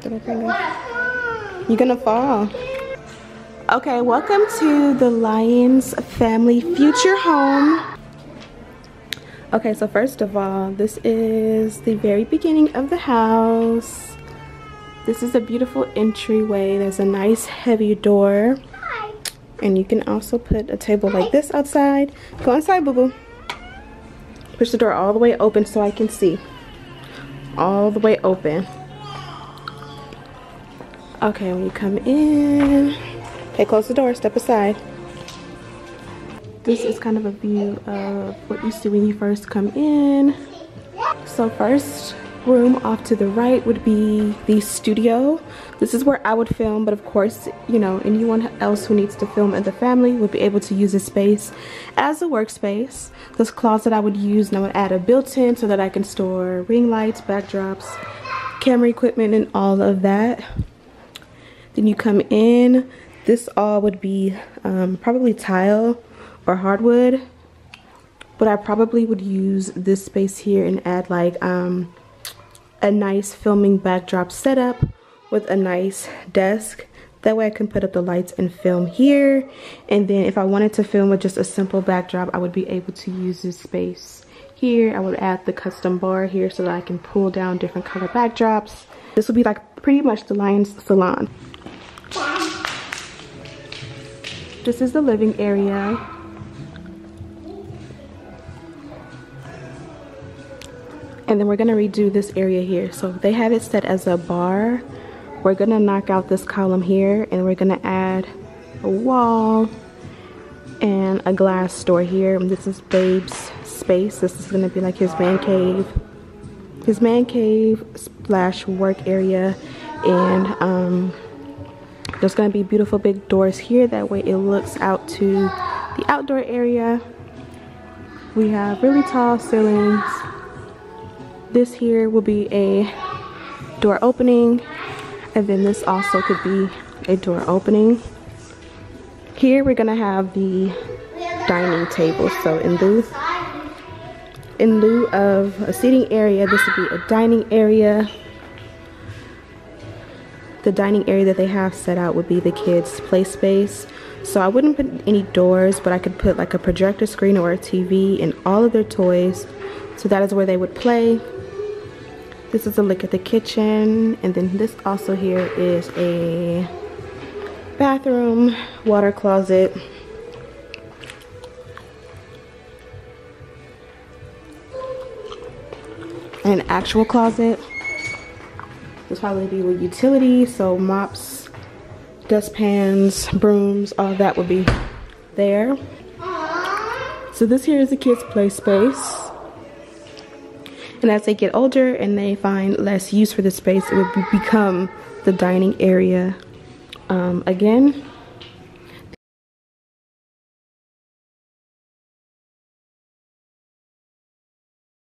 You're gonna fall. Okay, welcome to the Lyons family future home. Okay, so first of all, this is the very beginning of the house. This is a beautiful entryway. There's a nice heavy door. And you can also put a table like this outside. Go inside, boo-boo. Push the door all the way open so I can see. All the way open. Okay, when you come in, okay, close the door, step aside. This is kind of a view of what you see when you first come in. So first room off to the right would be the studio. This is where I would film, but of course, you know, anyone else who needs to film in the family would be able to use this space as a workspace. This closet I would use, and I would add a built-in so that I can store ring lights, backdrops, camera equipment, and all of that. Then you come in, this all would be probably tile or hardwood, but I probably would use this space here and add like a nice filming backdrop setup with a nice desk. That way I can put up the lights and film here. And then if I wanted to film with just a simple backdrop, I would be able to use this space here. I would add the custom bar here so that I can pull down different color backdrops. This would be like pretty much the Lyons salon. This is the living area. And then we're gonna redo this area here. So they have it set as a bar. We're gonna knock out this column here and we're gonna add a wall and a glass door here. And this is Babe's space. This is gonna be like his man cave. His man cave / work area. And there's gonna be beautiful big doors here. That way it looks out to the outdoor area. We have really tall ceilings. This here will be a door opening, and then this also could be a door opening. Here we're gonna have the dining table. So in lieu of a seating area, this would be a dining area. The dining area that they have set out would be the kids' play space. So I wouldn't put any doors, but I could put like a projector screen or a TV and all of their toys. So that is where they would play. This is a look at the kitchen, and then this also here is a bathroom, water closet, and an actual closet. This probably be with utilities, so mops, dustpans, brooms, all of that would be there. So this here is the kids' play space. And as they get older and they find less use for the space, it would become the dining area again.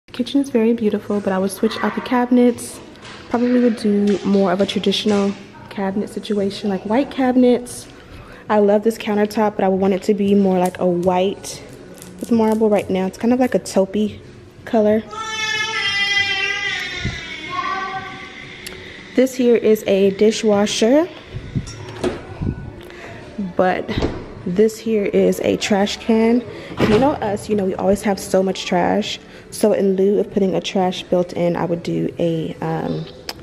The kitchen is very beautiful, but I would switch out the cabinets. Probably would do more of a traditional cabinet situation, like white cabinets. I love this countertop, but I would want it to be more like a white with marble. Right now it's kind of like a taupey color. This here is a dishwasher, but this here is a trash can. If you know us, you know we always have so much trash. So in lieu of putting a trash built in, I would do a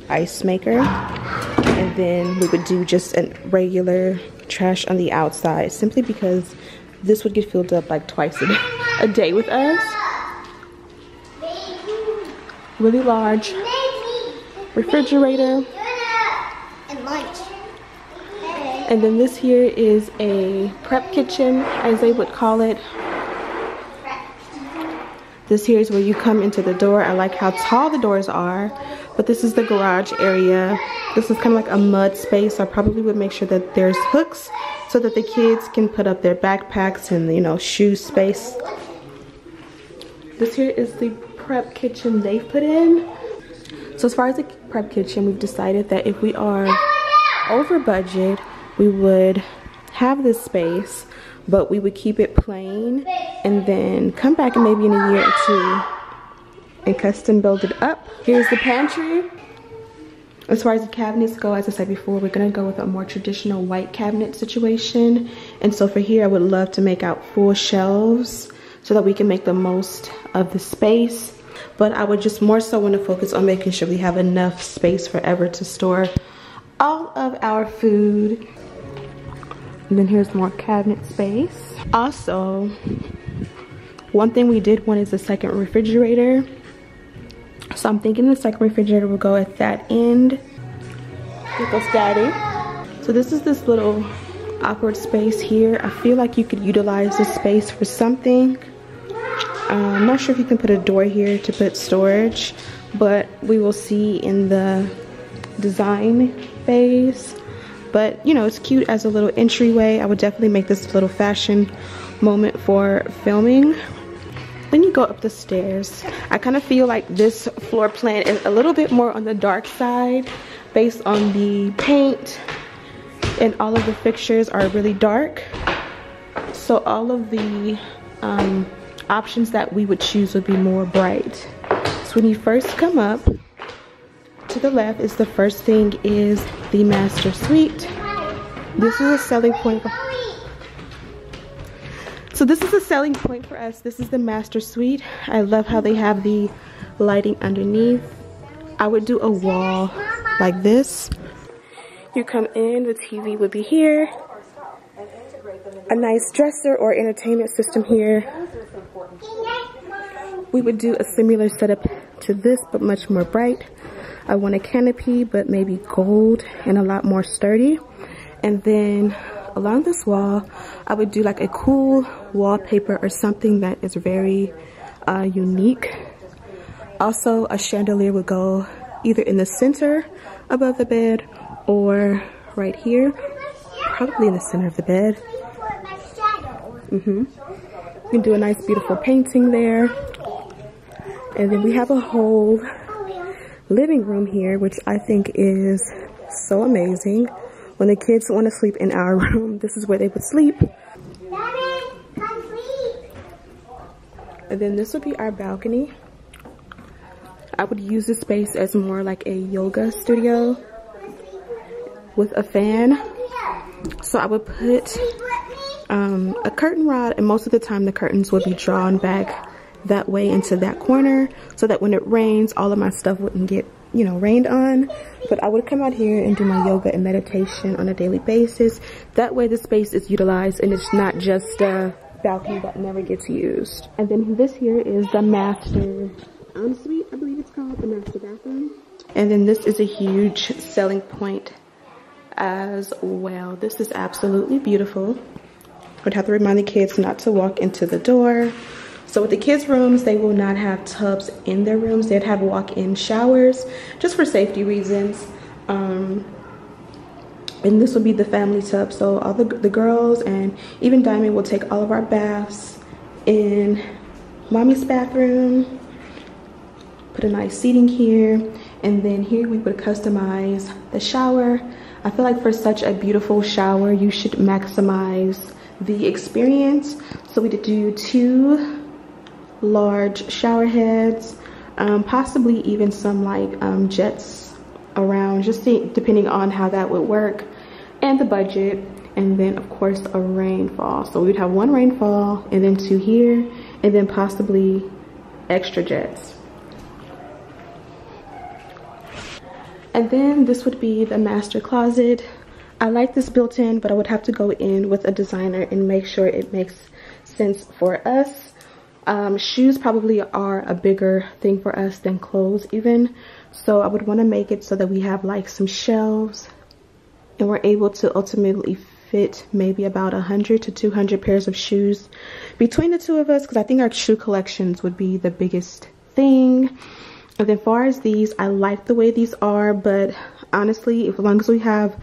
ice maker, and then we would do just a regular trash on the outside, simply because this would get filled up like twice a day with us. Really large refrigerator. And lunch. And then this here is a prep kitchen, as they would call it. This here is where you come into the door. I like how tall the doors are, but this is the garage area. This is kind of like a mud space. I probably would make sure that there's hooks so that the kids can put up their backpacks and, you know, shoe space. This here is the prep kitchen they've put in. So as far as the prep kitchen, we've decided that if we are over budget, we would have this space, but we would keep it plain and then come back and maybe in a year or two and custom build it up. Here's the pantry. As far as the cabinets go, as I said before, we're gonna go with a more traditional white cabinet situation. And so for here, I would love to make out full shelves so that we can make the most of the space. But I would just more so want to focus on making sure we have enough space forever to store all of our food. And then here's more cabinet space. Also, one thing we did want is a second refrigerator. So I'm thinking the second refrigerator will go at that end. Here goes Daddy. So this is this little awkward space here. I feel like you could utilize this space for something. I'm not sure if you can put a door here to put storage, but we will see in the design phase. But you know, it's cute as a little entryway. I would definitely make this a little fashion moment for filming. Then you go up the stairs. I kind of feel like this floor plan is a little bit more on the dark side based on the paint, and all of the fixtures are really dark. So all of the options that we would choose would be more bright. So when you first come up, to the left is the first thing is the master suite. This is a selling point. So this is a selling point for us. This is the master suite. I love how they have the lighting underneath. I would do a wall like this. You come in, the TV would be here. A nice dresser or entertainment system here. We would do a similar setup to this, but much more bright. I want a canopy, but maybe gold and a lot more sturdy. And then along this wall, I would do like a cool wallpaper or something that is very unique. Also, a chandelier would go either in the center above the bed or right here, probably in the center of the bed. You can do a nice beautiful painting there. And then we have a whole living room here, which I think is so amazing. When the kids want to sleep in our room, this is where they would sleep. And then this would be our balcony. I would use this space as more like a yoga studio with a fan. So I would put a curtain rod, and most of the time the curtains would be drawn back that way into that corner, so that when it rains, all of my stuff wouldn't get, you know, rained on. But I would come out here and do my yoga and meditation on a daily basis. That way the space is utilized and it's not just a balcony that never gets used. And then this here is the master ensuite, I believe it's called, the master bathroom. And then this is a huge selling point as well. This is absolutely beautiful. I would have to remind the kids not to walk into the door. So with the kids' rooms, they will not have tubs in their rooms. They'd have walk-in showers just for safety reasons. And this will be the family tub. So all the girls and even Diamond will take all of our baths in Mommy's bathroom. Put a nice seating here. And then here we would customize the shower. I feel like for such a beautiful shower, you should maximize the experience. So we did do 2 large shower heads, possibly even some like jets around, just depending on how that would work and the budget. And then of course a rainfall, so we'd have 1 rainfall and then 2 here, and then possibly extra jets. And then this would be the master closet. I like this built in, but I would have to go in with a designer and make sure it makes sense for us. Shoes probably are a bigger thing for us than clothes even. So I would want to make it so that we have like some shelves and we're able to ultimately fit maybe about 100 to 200 pairs of shoes between the two of us, because I think our shoe collections would be the biggest thing. And then as far as these, I like the way these are, but honestly, as long as we have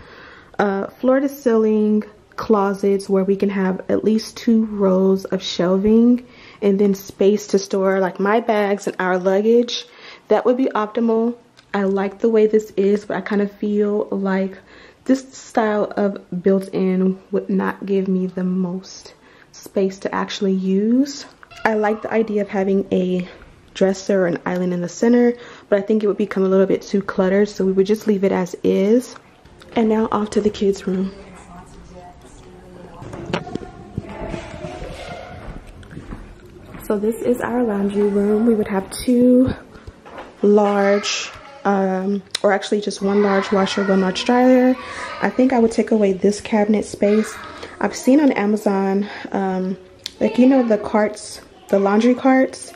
floor to ceiling closets where we can have at least 2 rows of shelving and then space to store like my bags and our luggage, that would be optimal. I like the way this is, but I kind of feel like this style of built-in would not give me the most space to actually use. I like the idea of having a dresser or an island in the center, but I think it would become a little bit too cluttered, so we would just leave it as is. And now off to the kids' room. So this is our laundry room. We would have two large, or actually just one large washer, one large dryer. I think I would take away this cabinet space. I've seen on Amazon, like, you know, the carts, the laundry carts,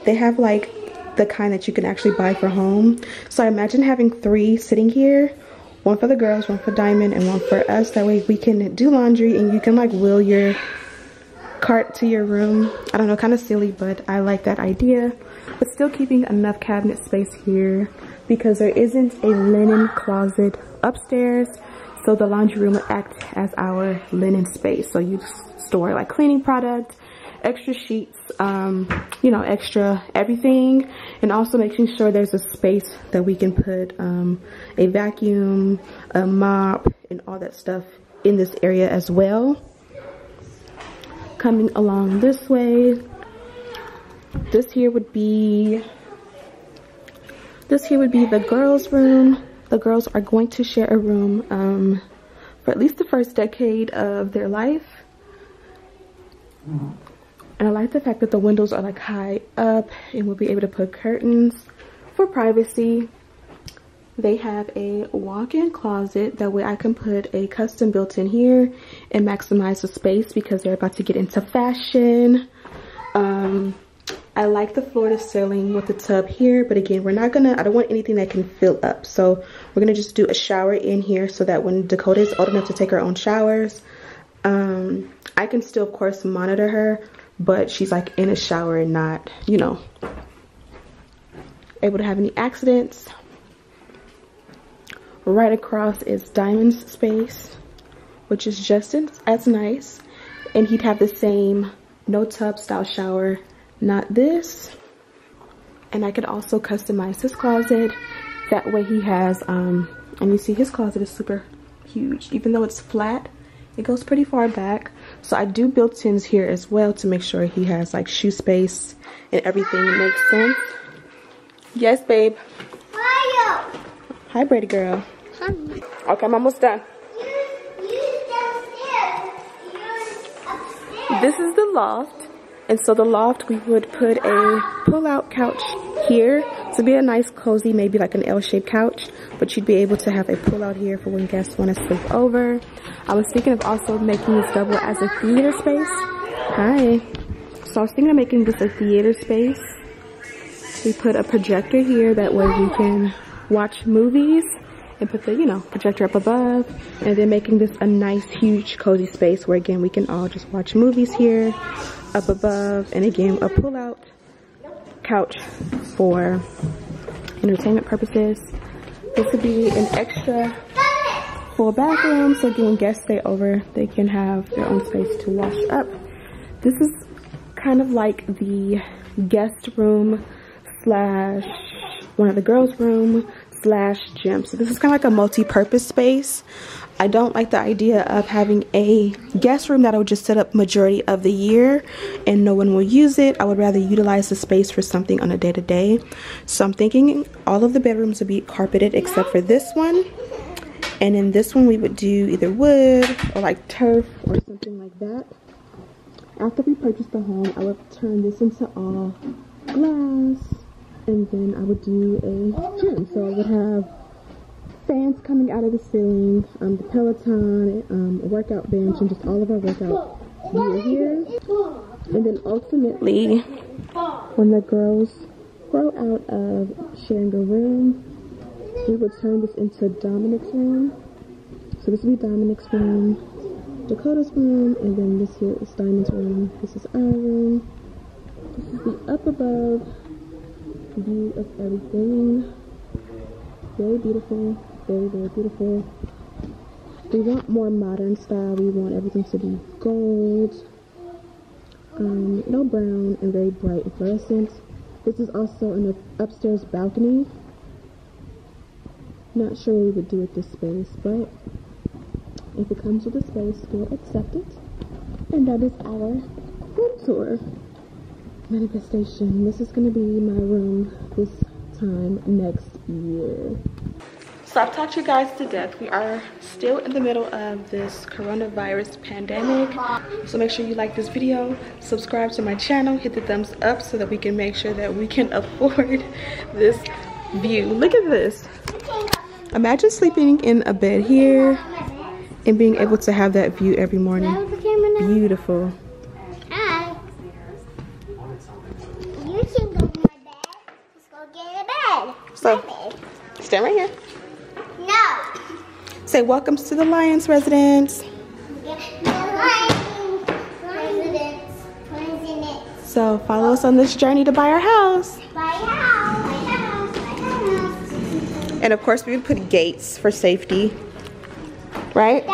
they have like the kind that you can actually buy for home. So I imagine having 3 sitting here, one for the girls, one for Diamond, and one for us. That way we can do laundry and you can like wheel your cart to your room. I don't know, kind of silly, but I like that idea. But still keeping enough cabinet space here because there isn't a linen closet upstairs. So the laundry room would act as our linen space. So you store like cleaning products, extra sheets, you know, extra everything, and also making sure there's a space that we can put a vacuum, a mop, and all that stuff in this area as well. Coming along this way, this here would be the girls' room. The girls are going to share a room for at least the first decade of their life. And I like the fact that the windows are like high up and we'll be able to put curtains for privacy. They have a walk-in closet. That way I can put a custom built-in here and maximize the space because they're about to get into fashion. I like the floor to ceiling with the tub here, but again, I don't want anything that can fill up. So we're gonna just do a shower in here so that when Dakota is old enough to take her own showers, I can still of course monitor her, but she's like in a shower and not, you know, able to have any accidents. Right across is Diamond's space, which is just as nice, and he'd have the same no tub style shower, not this. And I could also customize his closet. That way he has, and you see his closet is super huge. Even though it's flat, it goes pretty far back. So I do built-ins here as well to make sure he has like shoe space and everything makes sense. Yes, babe. Hi, Brady girl. Hi. Okay, I'm almost done. This is the loft. And so the loft, we would put a pull-out couch here to be a nice, cozy, maybe like an L-shaped couch. But you'd be able to have a pull-out here for when guests want to sleep over. I was thinking of also making this double as a theater space. Hi. So I was thinking of making this a theater space. We put a projector here. That way we can watch movies and put the, you know, projector up above. And then making this a nice, huge, cozy space where, again, we can all just watch movies here up above. And again, a pull-out couch for entertainment purposes. This would be an extra full bathroom. So again, when guests stay over, they can have their own space to wash up. This is kind of like the guest room slash one of the girls' room slash gym. So this is kind of like a multi-purpose space. I don't like the idea of having a guest room that I would just set up majority of the year and no one will use it. I would rather utilize the space for something on a day-to-day. So I'm thinking all of the bedrooms would be carpeted except for this one. And in this one we would do either wood or like turf or something like that. After we purchase the home, I would turn this into all glass. And then I would do a gym. So I would have fans coming out of the ceiling, the Peloton, a workout bench, and just all of our workout gear here. And then ultimately, when the girls grow out of sharing a room, we would turn this into Dominic's room. So this would be Dominic's room, Dakota's room, and then this here is Diamond's room. This is our room. This is the up above view of everything. Very beautiful, very, very beautiful. We want more modern style. We want everything to be gold, no brown, and very bright and fluorescent. This is also an upstairs balcony. Not sure what we would do with this space, but if it comes with a space, we'll accept it. And that is our room tour. Manifestation. This is gonna be my room this time next year. So I've talked you guys to death. We are still in the middle of this coronavirus pandemic. So make sure you like this video, subscribe to my channel, hit the thumbs up so that we can make sure that we can afford this view. Look at this. Imagine sleeping in a bed here and being able to have that view every morning. Beautiful. Hi. You can go to my bed. Let's go get a bed. So, stand right here. No. Say welcome to the Lions residence. So follow us on this journey to buy our house. And of course we would put gates for safety, right?